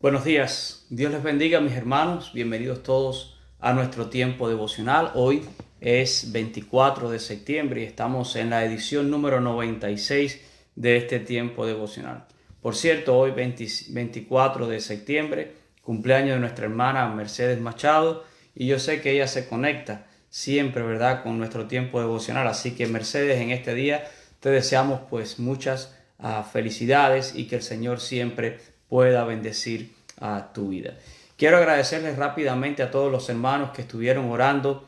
Buenos días, Dios les bendiga mis hermanos, bienvenidos todos a nuestro tiempo devocional. Hoy es 24 de septiembre y estamos en la edición número 96 de este tiempo devocional. Por cierto, hoy 24 de septiembre, cumpleaños de nuestra hermana Mercedes Machado, y yo sé que ella se conecta siempre, ¿verdad?, con nuestro tiempo devocional. Así que Mercedes, en este día te deseamos pues muchas felicidades y que el Señor siempre pueda bendecir a tu vida. Quiero agradecerles rápidamente a todos los hermanos que estuvieron orando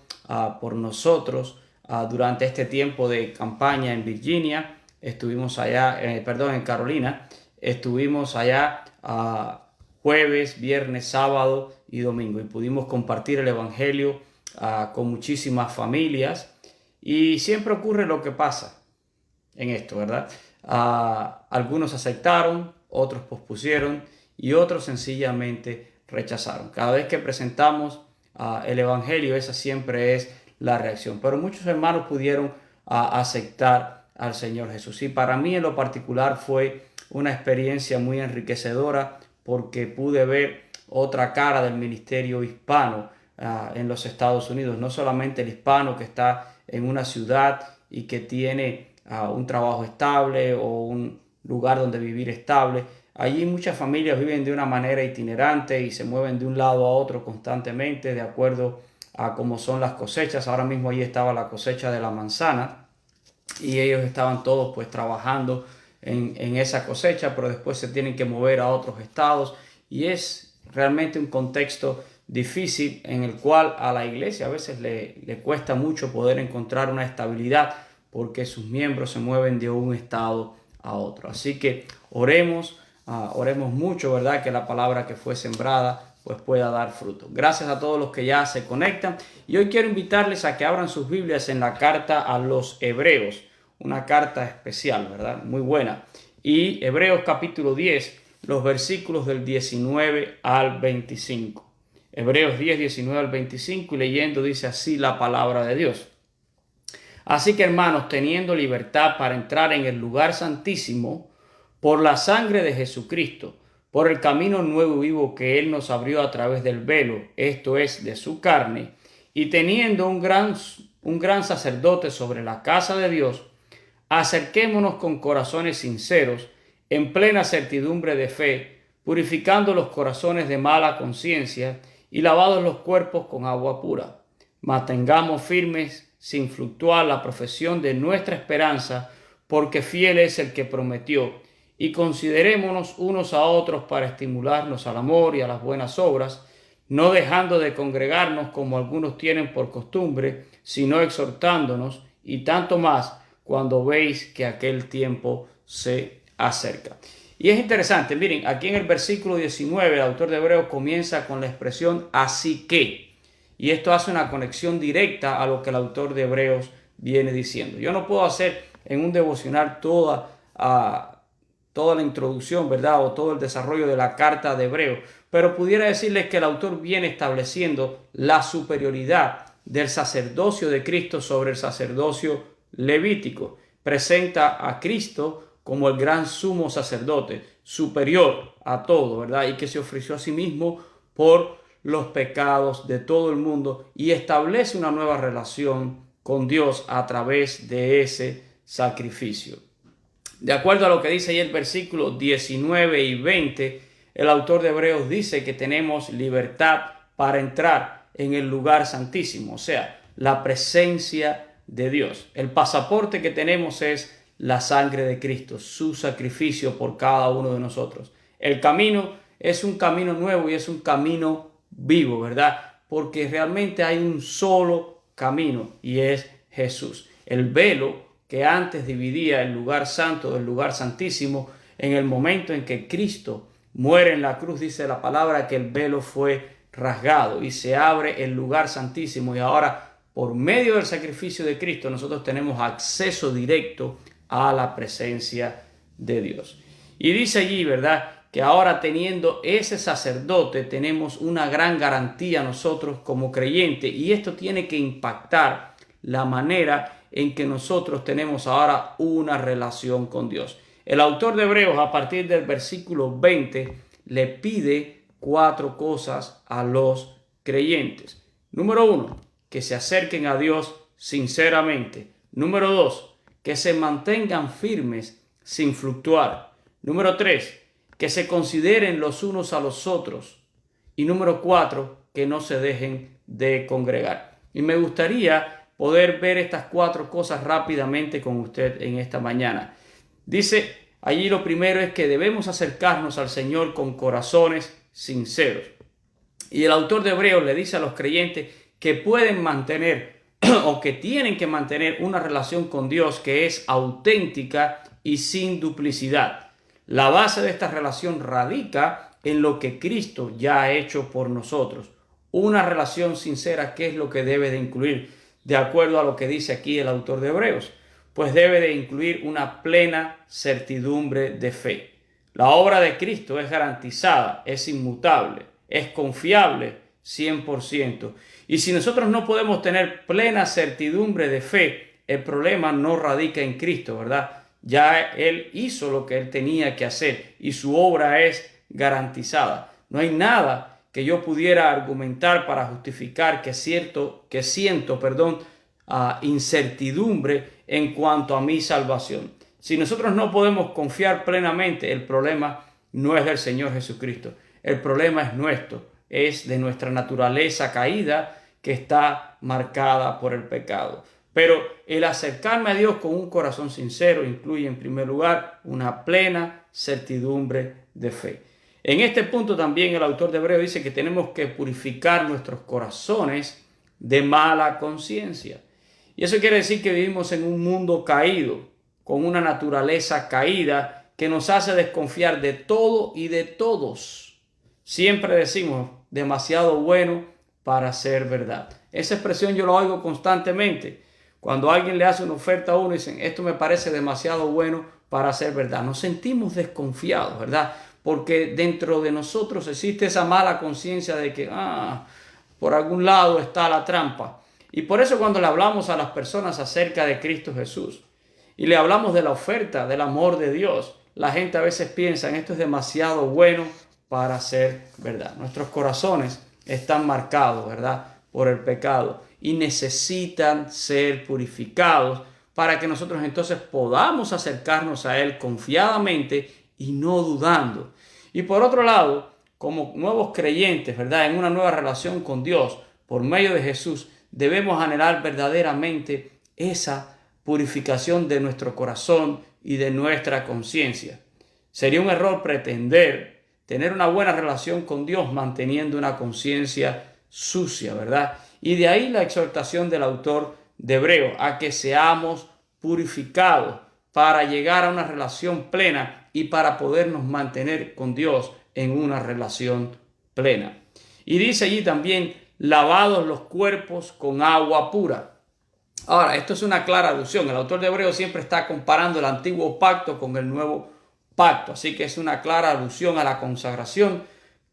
por nosotros durante este tiempo de campaña en Virginia. Estuvimos allá, en Carolina. Estuvimos allá jueves, viernes, sábado y domingo y pudimos compartir el evangelio con muchísimas familias. Y siempre ocurre lo que pasa en esto, ¿verdad? Algunos aceptaron, otros pospusieron y otros sencillamente rechazaron. Cada vez que presentamos el Evangelio, esa siempre es la reacción. Pero muchos hermanos pudieron aceptar al Señor Jesús. Y para mí en lo particular fue una experiencia muy enriquecedora porque pude ver otra cara del ministerio hispano en los Estados Unidos. No solamente el hispano que está en una ciudad y que tiene un trabajo estable o un lugar donde vivir estable. Allí muchas familias viven de una manera itinerante y se mueven de un lado a otro constantemente de acuerdo a cómo son las cosechas. Ahora mismo allí estaba la cosecha de la manzana y ellos estaban todos pues trabajando en esa cosecha, pero después se tienen que mover a otros estados y es realmente un contexto difícil en el cual a la iglesia a veces le cuesta mucho poder encontrar una estabilidad porque sus miembros se mueven de un estado a otro. Así que oremos mucho, ¿verdad? Que la palabra que fue sembrada pues pueda dar fruto. Gracias a todos los que ya se conectan. Y hoy quiero invitarles a que abran sus Biblias en la carta a los Hebreos. Una carta especial, ¿verdad? Muy buena. Y Hebreos capítulo 10, los versículos del 19 al 25. Hebreos 10, 19 al 25 y leyendo dice así la palabra de Dios. Así que hermanos, teniendo libertad para entrar en el lugar santísimo por la sangre de Jesucristo, por el camino nuevo y vivo que Él nos abrió a través del velo, esto es, de su carne, y teniendo un gran sacerdote sobre la casa de Dios, acerquémonos con corazones sinceros, en plena certidumbre de fe, purificando los corazones de mala conciencia y lavados los cuerpos con agua pura. Mantengamos firmes sin fluctuar la profesión de nuestra esperanza, porque fiel es el que prometió, y considerémonos unos a otros para estimularnos al amor y a las buenas obras, no dejando de congregarnos como algunos tienen por costumbre, sino exhortándonos, y tanto más cuando veis que aquel tiempo se acerca. Y es interesante, miren, aquí en el versículo 19 el autor de Hebreos comienza con la expresión así que. Y esto hace una conexión directa a lo que el autor de Hebreos viene diciendo. Yo no puedo hacer en un devocional toda la introducción, ¿verdad? O todo el desarrollo de la carta de Hebreos. Pero pudiera decirles que el autor viene estableciendo la superioridad del sacerdocio de Cristo sobre el sacerdocio levítico. Presenta a Cristo como el gran sumo sacerdote, superior a todo, ¿verdad? Y que se ofreció a sí mismo por los pecados de todo el mundo y establece una nueva relación con Dios a través de ese sacrificio. De acuerdo a lo que dice ahí el versículo 19 y 20, el autor de Hebreos dice que tenemos libertad para entrar en el lugar santísimo, o sea, la presencia de Dios. El pasaporte que tenemos es la sangre de Cristo, su sacrificio por cada uno de nosotros. El camino es un camino nuevo y es un camino vivo, ¿verdad? Porque realmente hay un solo camino y es Jesús. El velo que antes dividía el lugar santo del lugar santísimo, en el momento en que Cristo muere en la cruz, dice la palabra que el velo fue rasgado y se abre el lugar santísimo y ahora por medio del sacrificio de Cristo nosotros tenemos acceso directo a la presencia de Dios. Y dice allí, ¿verdad?, que ahora teniendo ese sacerdote tenemos una gran garantía nosotros como creyentes y esto tiene que impactar la manera en que nosotros tenemos ahora una relación con Dios. El autor de Hebreos a partir del versículo 20 le pide 4 cosas a los creyentes. Número 1, que se acerquen a Dios sinceramente. Número 2, que se mantengan firmes sin fluctuar. Número 3, que se consideren los unos a los otros. Y número 4, que no se dejen de congregar. Y me gustaría poder ver estas 4 cosas rápidamente con usted en esta mañana. Dice allí, lo primero es que debemos acercarnos al Señor con corazones sinceros. Y el autor de Hebreos le dice a los creyentes que pueden mantener o que tienen que mantener una relación con Dios que es auténtica y sin duplicidad. La base de esta relación radica en lo que Cristo ya ha hecho por nosotros. Una relación sincera, ¿qué es lo que debe de incluir? De acuerdo a lo que dice aquí el autor de Hebreos, pues debe de incluir una plena certidumbre de fe. La obra de Cristo es garantizada, es inmutable, es confiable 100%. Y si nosotros no podemos tener plena certidumbre de fe, el problema no radica en Cristo, ¿verdad? Ya Él hizo lo que Él tenía que hacer y su obra es garantizada. No hay nada que yo pudiera argumentar para justificar que siento incertidumbre en cuanto a mi salvación. Si nosotros no podemos confiar plenamente, el problema no es del Señor Jesucristo. El problema es nuestro, es de nuestra naturaleza caída que está marcada por el pecado. Pero el acercarme a Dios con un corazón sincero incluye en primer lugar una plena certidumbre de fe. En este punto también el autor de Hebreos dice que tenemos que purificar nuestros corazones de mala conciencia. Y eso quiere decir que vivimos en un mundo caído, con una naturaleza caída que nos hace desconfiar de todo y de todos. Siempre decimos demasiado bueno para ser verdad. Esa expresión yo la oigo constantemente. Cuando alguien le hace una oferta a uno y dicen, esto me parece demasiado bueno para ser verdad. Nos sentimos desconfiados, ¿verdad? Porque dentro de nosotros existe esa mala conciencia de que por algún lado está la trampa. Y por eso cuando le hablamos a las personas acerca de Cristo Jesús y le hablamos de la oferta, del amor de Dios, la gente a veces piensa, esto es demasiado bueno para ser verdad. Nuestros corazones están marcados, ¿verdad?, por el pecado y necesitan ser purificados para que nosotros entonces podamos acercarnos a Él confiadamente y no dudando. Y por otro lado, como nuevos creyentes, ¿verdad?, en una nueva relación con Dios por medio de Jesús, debemos anhelar verdaderamente esa purificación de nuestro corazón y de nuestra conciencia. Sería un error pretender tener una buena relación con Dios manteniendo una conciencia sucia, ¿verdad? Y de ahí la exhortación del autor de Hebreos a que seamos purificados para llegar a una relación plena y para podernos mantener con Dios en una relación plena. Y dice allí también, lavados los cuerpos con agua pura. Ahora, esto es una clara alusión. El autor de Hebreos siempre está comparando el antiguo pacto con el nuevo pacto. Así que es una clara alusión a la consagración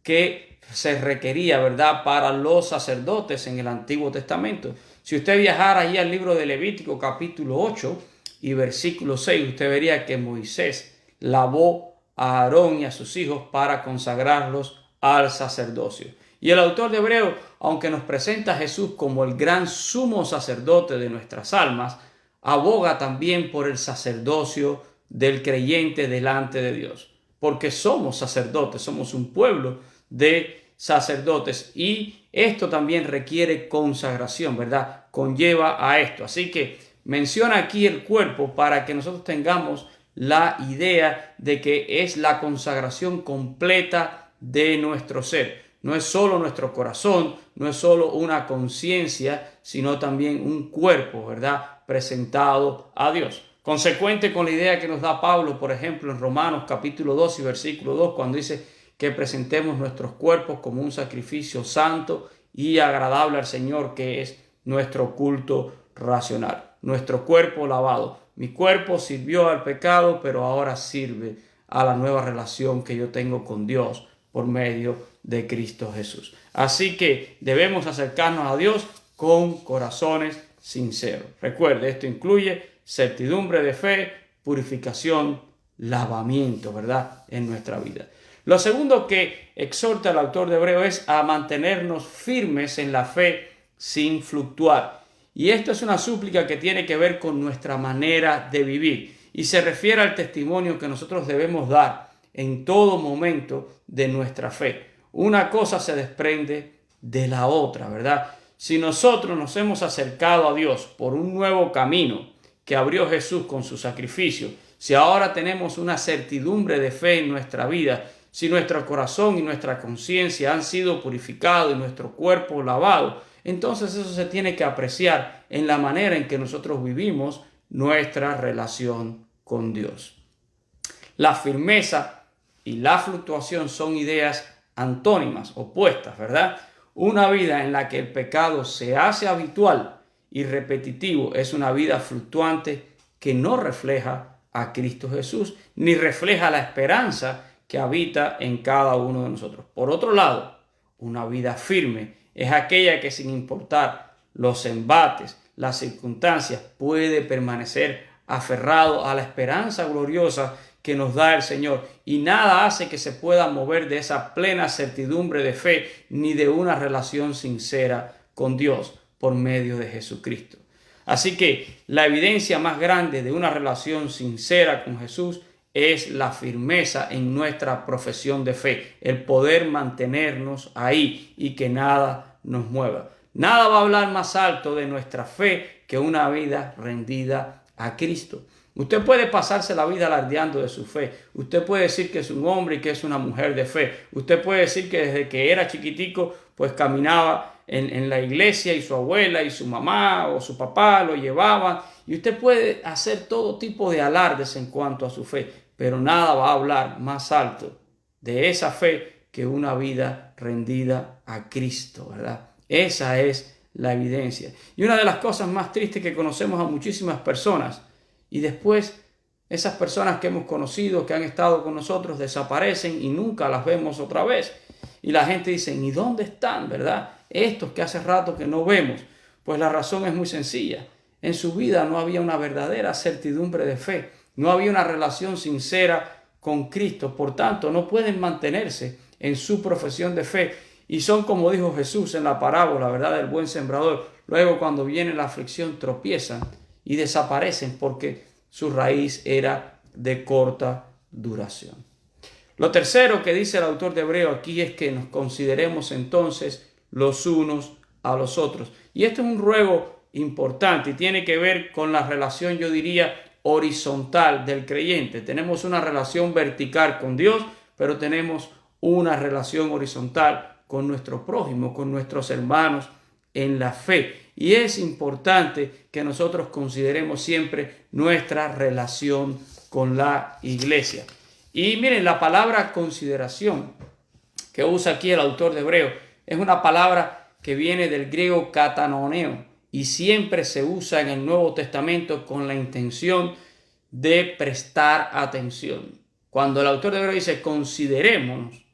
que se requería, ¿verdad?, para los sacerdotes en el Antiguo Testamento. Si usted viajara allí al libro de Levítico capítulo 8 y versículo 6, usted vería que Moisés lavó a Aarón y a sus hijos para consagrarlos al sacerdocio. Y el autor de Hebreos, aunque nos presenta a Jesús como el gran sumo sacerdote de nuestras almas, aboga también por el sacerdocio del creyente delante de Dios. Porque somos sacerdotes, somos un pueblo de sacerdotes y esto también requiere consagración, ¿verdad? Conlleva a esto. Así que menciona aquí el cuerpo para que nosotros tengamos la idea de que es la consagración completa de nuestro ser. No es solo nuestro corazón, no es solo una conciencia, sino también un cuerpo, ¿verdad?, presentado a Dios. Consecuente con la idea que nos da Pablo, por ejemplo, en Romanos capítulo 2 y versículo 2, cuando dice que presentemos nuestros cuerpos como un sacrificio santo y agradable al Señor, que es nuestro culto racional. Nuestro cuerpo lavado. Mi cuerpo sirvió al pecado, pero ahora sirve a la nueva relación que yo tengo con Dios por medio de Cristo Jesús. Así que debemos acercarnos a Dios con corazones sinceros. Recuerde, esto incluye certidumbre de fe, purificación, lavamiento, ¿verdad?, en nuestra vida. Lo segundo que exhorta el autor de Hebreo es a mantenernos firmes en la fe sin fluctuar. Y esto es una súplica que tiene que ver con nuestra manera de vivir y se refiere al testimonio que nosotros debemos dar en todo momento de nuestra fe. Una cosa se desprende de la otra, ¿verdad? Si nosotros nos hemos acercado a Dios por un nuevo camino que abrió Jesús con su sacrificio, si ahora tenemos una certidumbre de fe en nuestra vida, si nuestro corazón y nuestra conciencia han sido purificados y nuestro cuerpo lavado, entonces eso se tiene que apreciar en la manera en que nosotros vivimos nuestra relación con Dios. La firmeza y la fluctuación son ideas antónimas, opuestas, ¿verdad? Una vida en la que el pecado se hace habitual y repetitivo es una vida fluctuante que no refleja a Cristo Jesús, ni refleja la esperanza que habita en cada uno de nosotros. Por otro lado, una vida firme es aquella que sin importar los embates, las circunstancias, puede permanecer aferrado a la esperanza gloriosa que nos da el Señor, y nada hace que se pueda mover de esa plena certidumbre de fe ni de una relación sincera con Dios por medio de Jesucristo. Así que la evidencia más grande de una relación sincera con Jesús es la firmeza en nuestra profesión de fe, el poder mantenernos ahí y que nada nos mueva. Nada va a hablar más alto de nuestra fe que una vida rendida a Cristo. Usted puede pasarse la vida alardeando de su fe. Usted puede decir que es un hombre y que es una mujer de fe. Usted puede decir que desde que era chiquitico pues caminaba en la iglesia y su abuela y su mamá o su papá lo llevaban. Y usted puede hacer todo tipo de alardes en cuanto a su fe, pero nada va a hablar más alto de esa fe que una vida rendida a Cristo, ¿verdad? Esa es la evidencia. Y una de las cosas más tristes que conocemos a muchísimas personas, y después esas personas que hemos conocido, que han estado con nosotros, desaparecen y nunca las vemos otra vez. Y la gente dice, ¿y dónde están, verdad? Estos que hace rato que no vemos. Pues la razón es muy sencilla. En su vida no había una verdadera certidumbre de fe. No había una relación sincera con Cristo. Por tanto, no pueden mantenerse en su profesión de fe. Y son como dijo Jesús en la parábola, ¿verdad?, del buen sembrador. Luego, cuando viene la aflicción, tropiezan y desaparecen porque su raíz era de corta duración. Lo tercero que dice el autor de Hebreo aquí es que nos consideremos entonces los unos a los otros. Y esto es un ruego importante y tiene que ver con la relación, yo diría, horizontal del creyente. Tenemos una relación vertical con Dios, pero tenemos una relación horizontal con nuestro prójimo, con nuestros hermanos en la fe. Y es importante que nosotros consideremos siempre nuestra relación con la iglesia. Y miren, la palabra consideración que usa aquí el autor de Hebreo es una palabra que viene del griego katanoneo y siempre se usa en el Nuevo Testamento con la intención de prestar atención. Cuando el autor de Hebreo dice considerémonos,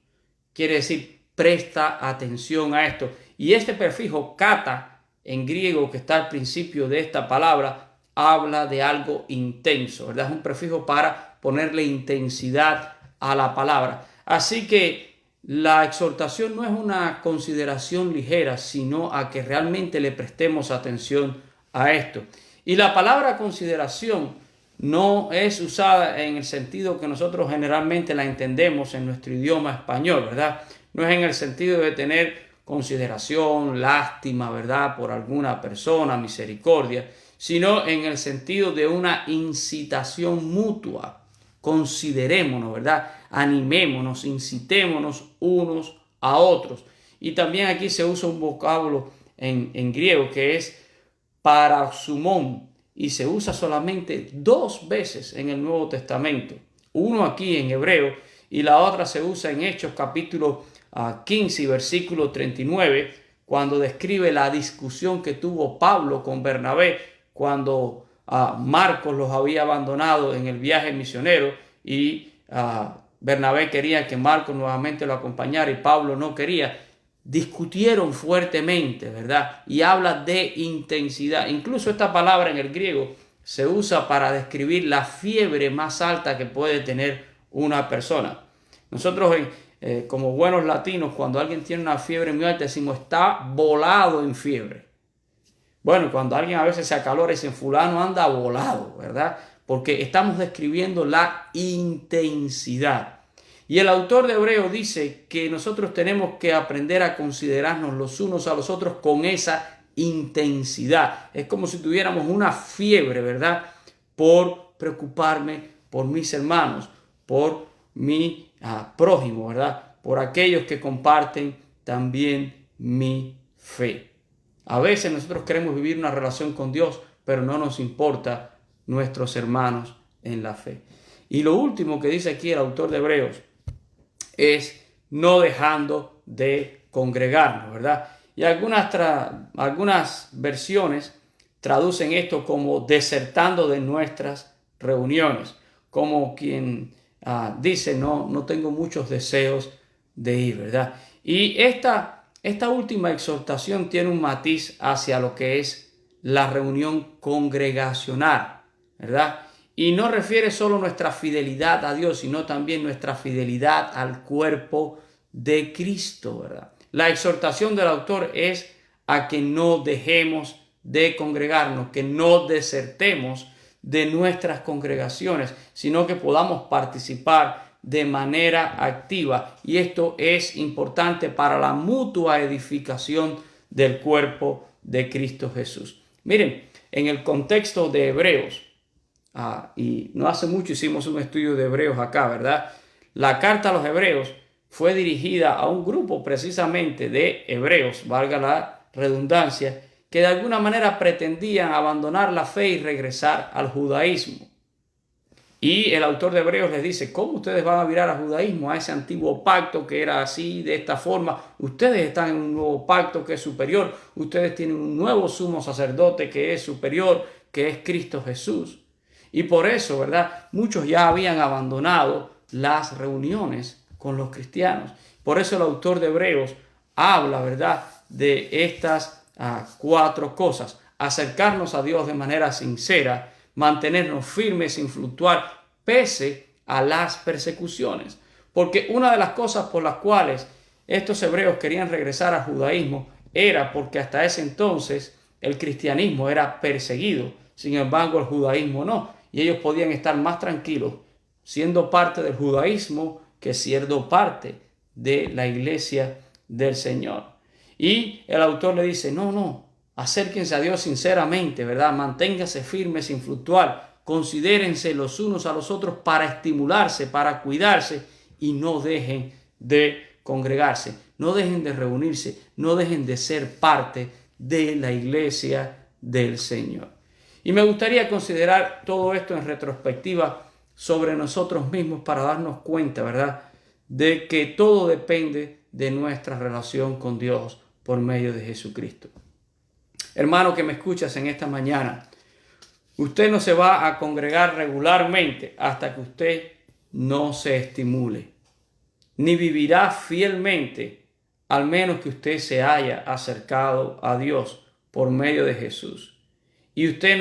quiere decir presta atención a esto. Y este prefijo kata en griego que está al principio de esta palabra habla de algo intenso, ¿verdad? Es un prefijo para ponerle intensidad a la palabra. Así que la exhortación no es una consideración ligera, sino a que realmente le prestemos atención a esto. Y la palabra consideración no es usada en el sentido que nosotros generalmente la entendemos en nuestro idioma español, ¿verdad? No es en el sentido de tener consideración, lástima, ¿verdad?, por alguna persona, misericordia, sino en el sentido de una incitación mutua. Considerémonos, ¿verdad? Animémonos, incitémonos unos a otros. Y también aquí se usa un vocablo en griego que es paraxumón y se usa solamente 2 veces en el Nuevo Testamento. Uno aquí en hebreo y la otra se usa en Hechos capítulo 15 y versículo 39, cuando describe la discusión que tuvo Pablo con Bernabé cuando Marcos los había abandonado en el viaje misionero y Bernabé quería que Marcos nuevamente lo acompañara y Pablo no quería. Discutieron fuertemente, ¿verdad? Y habla de intensidad. Incluso esta palabra en el griego se usa para describir la fiebre más alta que puede tener una persona. Nosotros como buenos latinos, cuando alguien tiene una fiebre muy alta, decimos está volado en fiebre. Bueno, cuando alguien a veces se acalora y dice fulano anda volado, ¿verdad? Porque estamos describiendo la intensidad. Y el autor de Hebreos dice que nosotros tenemos que aprender a considerarnos los unos a los otros con esa intensidad. Es como si tuviéramos una fiebre, ¿verdad? Por preocuparme por mis hermanos, por mi prójimo, ¿verdad? Por aquellos que comparten también mi fe. A veces nosotros queremos vivir una relación con Dios, pero no nos importa nuestros hermanos en la fe. Y lo último que dice aquí el autor de Hebreos es no dejando de congregarnos, ¿verdad? Y algunas versiones traducen esto como desertando de nuestras reuniones, como quien dice, no tengo muchos deseos de ir, ¿verdad? Y esta última exhortación tiene un matiz hacia lo que es la reunión congregacional, ¿verdad? Y no refiere solo nuestra fidelidad a Dios, sino también nuestra fidelidad al cuerpo de Cristo, ¿verdad? La exhortación del autor es a que no dejemos de congregarnos, que no desertemos de nuestras congregaciones, sino que podamos participar de manera activa. Y esto es importante para la mutua edificación del cuerpo de Cristo Jesús. Miren, en el contexto de Hebreos, y no hace mucho hicimos un estudio de Hebreos acá, ¿verdad? La carta a los Hebreos fue dirigida a un grupo precisamente de hebreos, valga la redundancia, que de alguna manera pretendían abandonar la fe y regresar al judaísmo. Y el autor de Hebreos les dice, ¿cómo ustedes van a virar al judaísmo, a ese antiguo pacto que era así, de esta forma? Ustedes están en un nuevo pacto que es superior, ustedes tienen un nuevo sumo sacerdote que es superior, que es Cristo Jesús. Y por eso, ¿verdad? Muchos ya habían abandonado las reuniones con los cristianos. Por eso el autor de Hebreos habla, ¿verdad?, de estas 4 cosas. Acercarnos a Dios de manera sincera, mantenernos firmes sin fluctuar pese a las persecuciones. Porque una de las cosas por las cuales estos hebreos querían regresar al judaísmo era porque hasta ese entonces el cristianismo era perseguido. Sin embargo, el judaísmo no. Y ellos podían estar más tranquilos siendo parte del judaísmo que siendo parte de la iglesia del Señor. Y el autor le dice, no, acérquense a Dios sinceramente, ¿verdad? Manténganse firmes sin fluctuar. Considérense los unos a los otros para estimularse, para cuidarse y no dejen de congregarse, no dejen de reunirse, no dejen de ser parte de la iglesia del Señor. Y me gustaría considerar todo esto en retrospectiva sobre nosotros mismos para darnos cuenta, ¿verdad?, de que todo depende de nuestra relación con Dios por medio de Jesucristo. Hermano que me escuchas en esta mañana, usted no se va a congregar regularmente hasta que usted no se estimule, ni vivirá fielmente al menos que usted se haya acercado a Dios por medio de Jesús. Y usted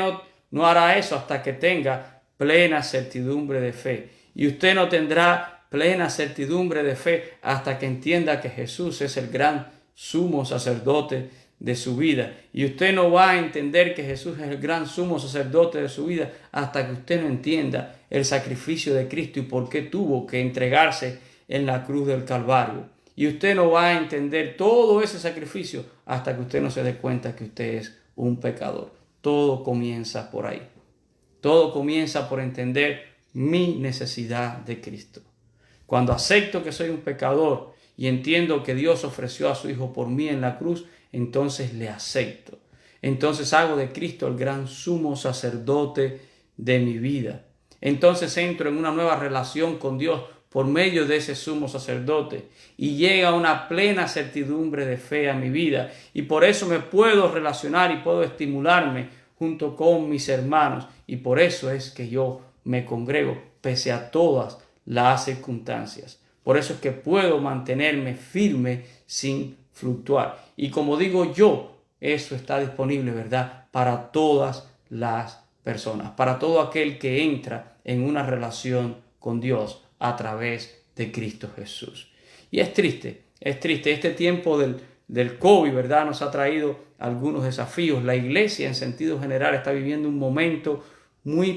no hará eso hasta que tenga plena certidumbre de fe. Y usted no tendrá plena certidumbre de fe hasta que entienda que Jesús es el gran sumo sacerdote de su vida. Y usted no va a entender que Jesús es el gran sumo sacerdote de su vida hasta que usted no entienda el sacrificio de Cristo y por qué tuvo que entregarse en la cruz del Calvario. Y usted no va a entender todo ese sacrificio hasta que usted no se dé cuenta que usted es un pecador. Todo comienza por ahí. Todo comienza por entender mi necesidad de Cristo. Cuando acepto que soy un pecador y entiendo que Dios ofreció a su Hijo por mí en la cruz, entonces le acepto. Entonces hago de Cristo el gran sumo sacerdote de mi vida. Entonces entro en una nueva relación con Dios por medio de ese sumo sacerdote y llega una plena certidumbre de fe a mi vida, y por eso me puedo relacionar y puedo estimularme junto con mis hermanos, y por eso es que yo me congrego pese a todas las circunstancias. Por eso es que puedo mantenerme firme sin fluctuar. Y como digo yo, eso está disponible, ¿verdad?, para todas las personas, para todo aquel que entra en una relación con Dios a través de Cristo Jesús. Y es triste. Este tiempo del COVID, ¿verdad? Nos ha traído algunos desafíos. La iglesia en sentido general está viviendo un momento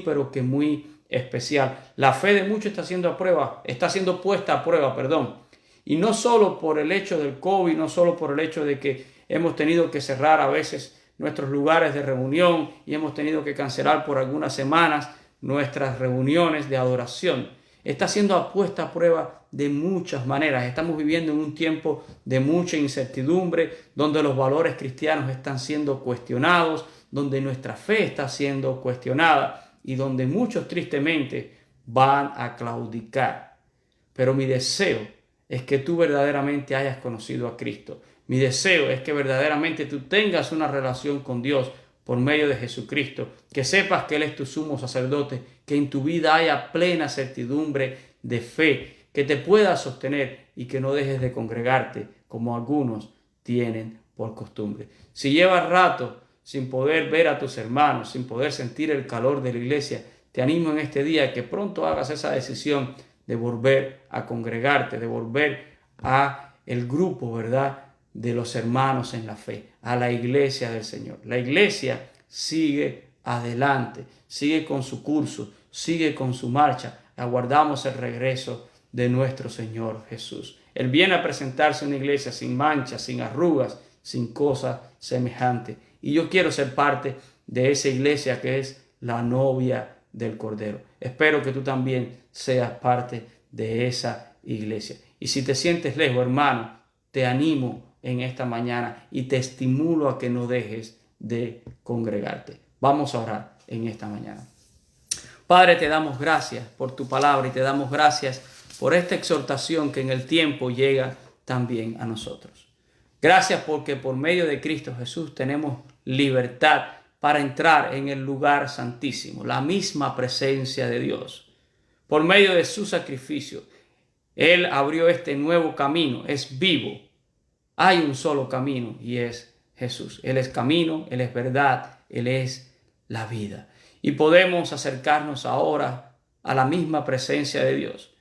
pero que muy especial. La fe de muchos está siendo puesta a prueba, perdón. Y no solo por el hecho del COVID, no solo por el hecho de que hemos tenido que cerrar a veces nuestros lugares de reunión y hemos tenido que cancelar por algunas semanas nuestras reuniones de adoración. Está siendo puesta a prueba de muchas maneras. Estamos viviendo en un tiempo de mucha incertidumbre, donde los valores cristianos están siendo cuestionados, donde nuestra fe está siendo cuestionada y donde muchos tristemente van a claudicar. Pero mi deseo es que tú verdaderamente hayas conocido a Cristo. Mi deseo es que verdaderamente tú tengas una relación con Dios por medio de Jesucristo, que sepas que Él es tu sumo sacerdote, que en tu vida haya plena certidumbre de fe, que te puedas sostener y que no dejes de congregarte como algunos tienen por costumbre. Si llevas rato sin poder ver a tus hermanos, sin poder sentir el calor de la iglesia, te animo en este día que pronto hagas esa decisión de volver a congregarte, de volver a el grupo, ¿verdad?, de los hermanos en la fe, a la iglesia del Señor. La iglesia sigue adelante, sigue con su curso, sigue con su marcha. Aguardamos el regreso de nuestro Señor Jesús. Él viene a presentarse en una iglesia sin manchas, sin arrugas, sin cosas semejantes. Y yo quiero ser parte de esa iglesia que es la novia del Cordero. Espero que tú también seas parte de esa iglesia. Y si te sientes lejos, hermano, te animo en esta mañana y te estimulo a que no dejes de congregarte. Vamos a orar en esta mañana. Padre, te damos gracias por tu palabra y te damos gracias por esta exhortación que en el tiempo llega también a nosotros. Gracias porque por medio de Cristo Jesús tenemos libertad para entrar en el lugar santísimo, la misma presencia de Dios. Por medio de su sacrificio, Él abrió este nuevo camino, es vivo. Hay un solo camino y es Jesús. Él es camino, Él es verdad, Él es la vida. Y podemos acercarnos ahora a la misma presencia de Dios.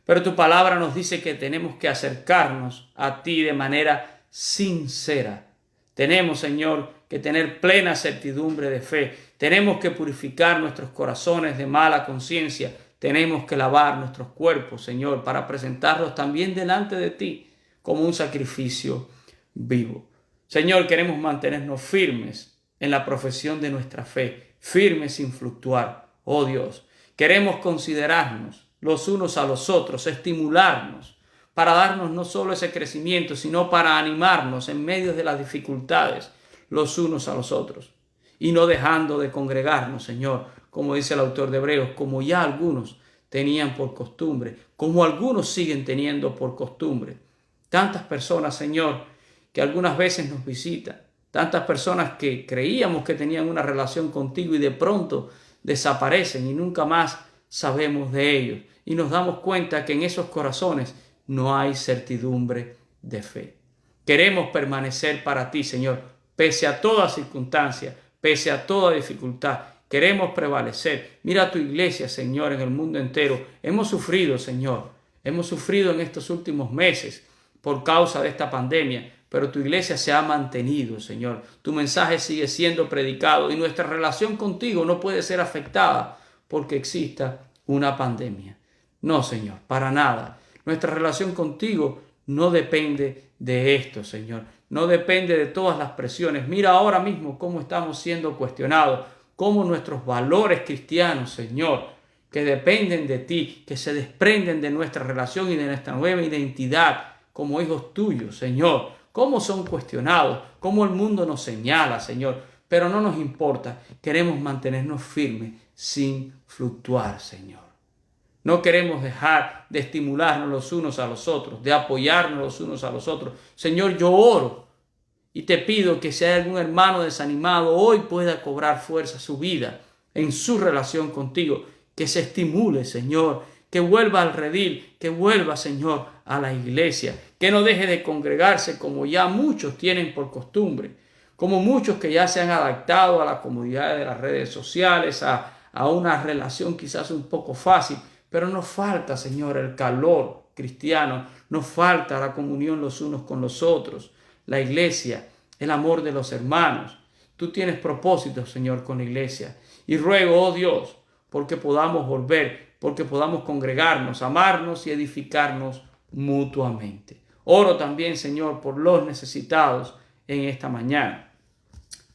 Pero tu palabra nos dice que tenemos que acercarnos a ti de manera sincera. Tenemos, Señor, que tener plena certidumbre de fe. Tenemos que purificar nuestros corazones de mala conciencia. Tenemos que lavar nuestros cuerpos, Señor, para presentarlos también delante de ti como un sacrificio vivo. Señor, queremos mantenernos firmes en la profesión de nuestra fe, firmes sin fluctuar. Oh Dios, queremos considerarnos los unos a los otros, estimularnos para darnos no solo ese crecimiento, sino para animarnos en medio de las dificultades los unos a los otros. Y no dejando de congregarnos, Señor, como dice el autor de Hebreos, como ya algunos tenían por costumbre, como algunos siguen teniendo por costumbre. Tantas personas, Señor, que algunas veces nos visitan, tantas personas que creíamos que tenían una relación contigo y de pronto desaparecen y nunca más sabemos de ellos. Y nos damos cuenta que en esos corazones no hay certidumbre de fe. Queremos permanecer para ti, Señor, pese a toda circunstancia, pese a toda dificultad. Queremos prevalecer. Mira tu iglesia, Señor, en el mundo entero. Hemos sufrido, Señor. Hemos sufrido en estos últimos meses por causa de esta pandemia, pero tu iglesia se ha mantenido, Señor. Tu mensaje sigue siendo predicado y nuestra relación contigo no puede ser afectada porque exista una pandemia. No, Señor, para nada. Nuestra relación contigo no depende de esto, Señor. No depende de todas las presiones. Mira ahora mismo cómo estamos siendo cuestionados, cómo nuestros valores cristianos, Señor, que dependen de ti, que se desprenden de nuestra relación y de nuestra nueva identidad como hijos tuyos, Señor, cómo son cuestionados, cómo el mundo nos señala, Señor, pero no nos importa, queremos mantenernos firmes sin fluctuar, Señor. No queremos dejar de estimularnos los unos a los otros, de apoyarnos los unos a los otros. Señor, yo oro y te pido que si hay algún hermano desanimado, hoy pueda cobrar fuerza su vida en su relación contigo, que se estimule, Señor, que vuelva al redil, que vuelva, Señor, a la iglesia, que no deje de congregarse como ya muchos tienen por costumbre, como muchos que ya se han adaptado a la comodidad de las redes sociales, a una relación quizás un poco fácil, pero nos falta, Señor, el calor cristianos nos falta la comunión los unos con los otros, la iglesia, el amor de los hermanos. Tú tienes propósitos, Señor, con la iglesia. Y ruego, oh Dios, porque podamos volver, porque podamos congregarnos, amarnos y edificarnos mutuamente. Oro también, Señor, por los necesitados en esta mañana.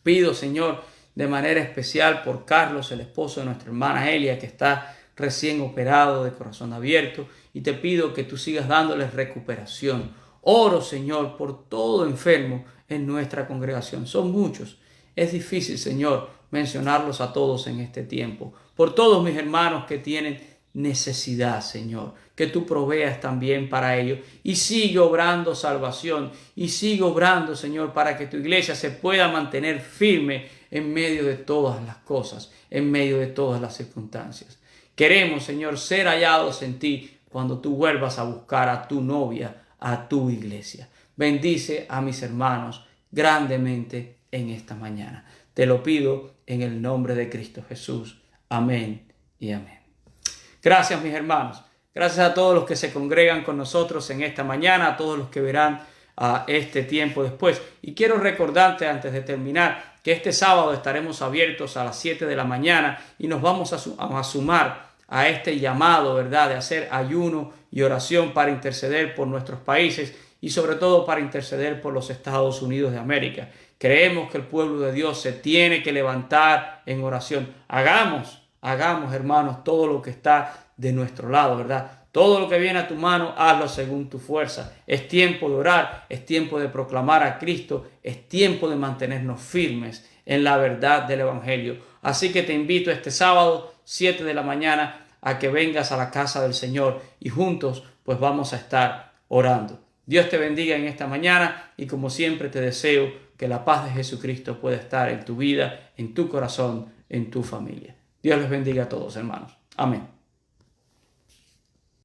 Pido, Señor, de manera especial por Carlos, el esposo de nuestra hermana Elia, que está recién operado de corazón abierto, y te pido que tú sigas dándoles recuperación. Oro, Señor, por todo enfermo en nuestra congregación. Son muchos. Es difícil, Señor, mencionarlos a todos en este tiempo. Por todos mis hermanos que tienen necesidad, Señor, que tú proveas también para ellos. Y sigue obrando salvación. Y sigue obrando, Señor, para que tu iglesia se pueda mantener firme en medio de todas las cosas, en medio de todas las circunstancias. Queremos, Señor, ser hallados en ti cuando tú vuelvas a buscar a tu novia, a tu iglesia. Bendice a mis hermanos grandemente en esta mañana. Te lo pido en el nombre de Cristo Jesús. Amén y amén. Gracias, mis hermanos. Gracias a todos los que se congregan con nosotros en esta mañana, a todos los que verán este tiempo después. Y quiero recordarte antes de terminar que este sábado estaremos abiertos a las 7 de la mañana y nos vamos a sumar a este llamado, ¿verdad?, de hacer ayuno y oración para interceder por nuestros países y sobre todo para interceder por los Estados Unidos de América. Creemos que el pueblo de Dios se tiene que levantar en oración. Hagamos, hermanos, todo lo que está de nuestro lado, ¿verdad? Todo lo que viene a tu mano, hazlo según tu fuerza. Es tiempo de orar, es tiempo de proclamar a Cristo, es tiempo de mantenernos firmes en la verdad del Evangelio. Así que te invito este sábado, 7 de la mañana, a que vengas a la casa del Señor y juntos pues vamos a estar orando. Dios te bendiga en esta mañana y como siempre te deseo que la paz de Jesucristo pueda estar en tu vida, en tu corazón, en tu familia. Dios les bendiga a todos, hermanos. Amén.